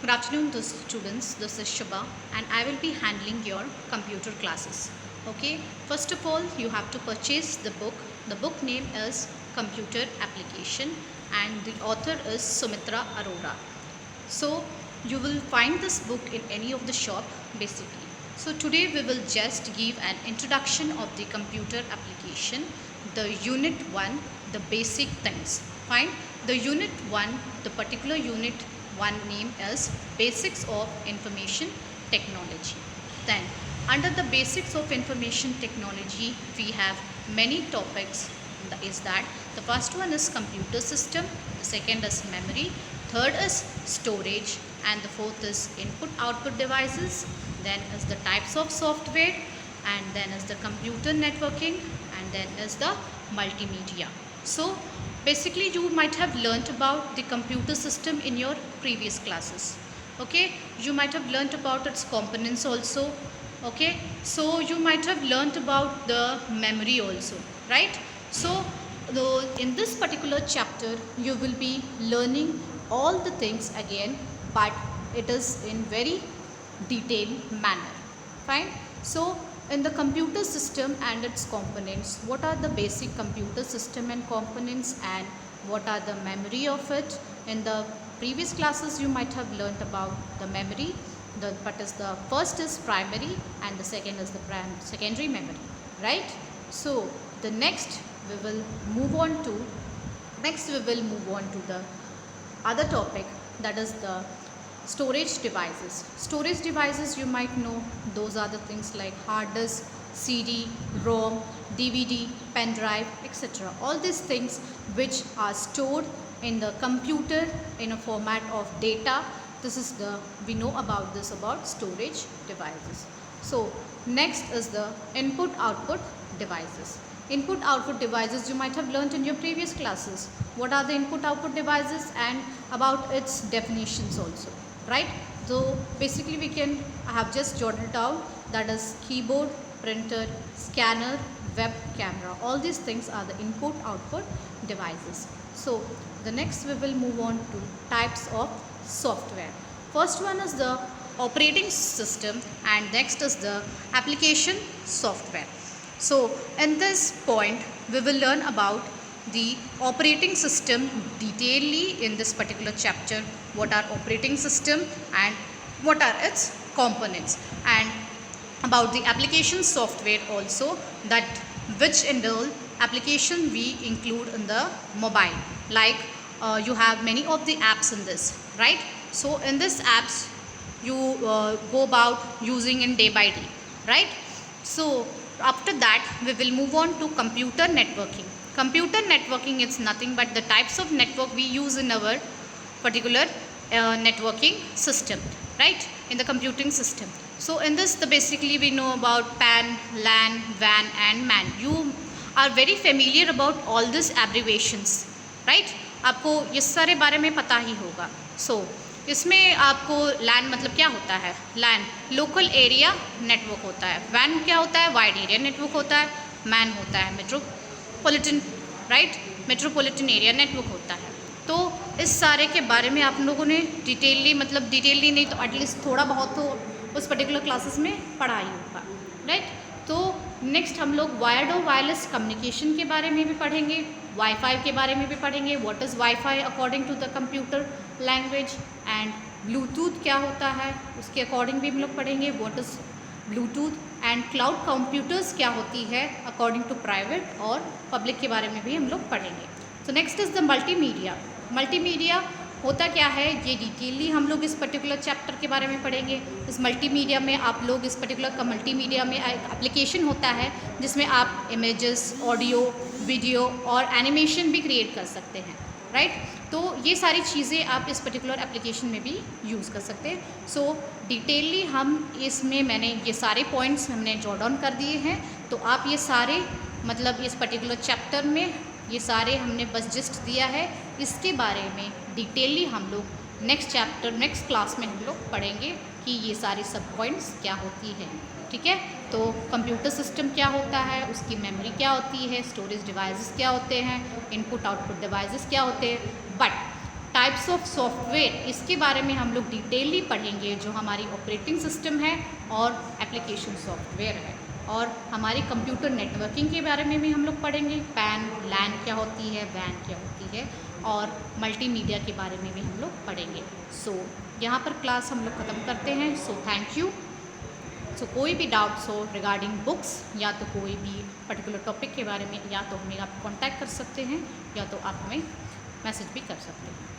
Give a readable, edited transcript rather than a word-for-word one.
Good afternoon, students. This is Shubha, and I will be handling your computer classes. Okay, first of all, you have to purchase the book. The book name is Computer Application, and the author is Sumitra Arora. So, you will find this book in any of the shop basically. So, today we will just give an introduction of the computer application, the unit 1, the basic things. Fine. The unit 1, the particular unit 1 name is Basics of Information Technology. Then under the Basics of Information Technology we have many topics. Is that the first one is computer system, the second is memory, third is storage, and the fourth is input output devices, then is the types of software, and then is the computer networking, and then is the multimedia. So basically you might have learnt about the computer system in your previous classes. Okay, you might have learnt about its components also. Okay, so you might have learnt about the memory also, right? So in this particular chapter you will be learning all the things again, but it is in very detailed manner. Fine. So in the computer system and its components, what are the basic computer system and components, and what are the memory of it? In the previous classes you might have learnt about the memory. The first is primary and the second is the secondary memory, right? So the next we will move on to the other topic, that is the storage devices. Storage devices, you might know, those are the things like hard disk, CD, ROM, DVD, pen drive, etc. All these things which are stored in the computer in a format of data. We know about storage devices. So next is the input output devices. Input output devices you might have learnt in your previous classes. What are the input output devices and about its definitions also, right? So basically I have just jotted down, that is keyboard, printer, scanner, web camera. All these things are the input output devices. So the next we will move on to types of software. First one is the operating system and next is the application software. So in this point we will learn about the operating system detailedly in this particular chapter. What are operating system and what are its components, and about the application software also, that which in the application we include in the mobile, like you have many of the apps in this, right? So in this apps you go about using in day by day, right? So after that we will move on to computer networking. Computer networking is nothing but the types of network we use in our particular networking system, right, in the computing system. So in this basically we know about PAN, LAN, WAN and MAN. You are very familiar about all these abbreviations, right? आपको ये सारे बारे में पता ही होगा. So इसमें आपको LAN मतलब क्या होता है? LAN लोकल एरिया नेटवर्क होता है. WAN क्या होता है? वाइड एरिया नेटवर्क होता है. MAN होता है metropolitan, right, metropolitan area network होता है. तो इस सारे के बारे में आप लोगों ने डिटेलली नहीं तो एटलीस्ट थोड़ा बहुत तो उस पर्टिकुलर क्लासेस में पढ़ा ही होगा, राइट. तो नेक्स्ट हम लोग वायर्ड और वायरलेस कम्युनिकेशन के बारे में भी पढ़ेंगे, वाईफाई के बारे में भी पढ़ेंगे. What is WiFi according to the computer language, and Bluetooth क्या होता है उसके अकॉर्डिंग भी हम लोग पढ़ेंगे. What is Bluetooth, and cloud computers क्या होती है अकॉर्डिंग टू प्राइवेट और पब्लिक के बारे में भी हम लोग पढ़ेंगे. So next is the multimedia. Multimedia होता क्या है ये डिटेलली हम लोग इस पर्टिकुलर चैप्टर के बारे में पढ़ेंगे. इस मल्टीमीडिया में आप लोग इस पर्टिकुलर मल्टीमीडिया में एक एप्लीकेशन होता है जिसमें आप इमेजेस, ऑडियो, वीडियो और एनिमेशन भी क्रिएट कर सकते हैं, राइट. तो ये सारी चीज़ें आप इस पर्टिकुलर एप्लीकेशन में भी यूज़ कर सकते हैं. सो डिटेलली हम इसमें मैंने ये सारे पॉइंट्स हमने जॉट डाउन कर दिए हैं. तो आप ये सारे इस पर्टिकुलर चैप्टर में ये सारे हमने बस जस्ट दिया है. इसके बारे में डिटेलली हम लोग नेक्स्ट क्लास में हम लोग पढ़ेंगे कि ये सारे सब पॉइंट्स क्या होती है, ठीक है. तो कंप्यूटर सिस्टम क्या होता है, उसकी मेमोरी क्या होती है, स्टोरेज डिवाइसेस क्या होते हैं, इनपुट आउटपुट डिवाइसेस क्या होते हैं. बट टाइप्स ऑफ सॉफ्टवेयर, इसके बारे में हम लोग डिटेलली पढ़ेंगे, जो हमारी ऑपरेटिंग सिस्टम है और एप्लीकेशन सॉफ्टवेयर है। और हमारी कंप्यूटर नेटवर्किंग के बारे में भी हम लोग पढ़ेंगे, पैन लैन क्या होती है, वैन क्या होती है, और मल्टीमीडिया के बारे में भी हम लोग पढ़ेंगे। सो यहाँ पर क्लास हम लोग ख़त्म करते हैं। So thank you. सो कोई भी डाउट्स हो रिगार्डिंग बुक्स या तो कोई भी पर्टिकुलर टॉपिक के बारे में, या तो हमें आप कांटेक्ट कर सकते हैं, या तो आप हमें मैसेज भी कर सकते हैं।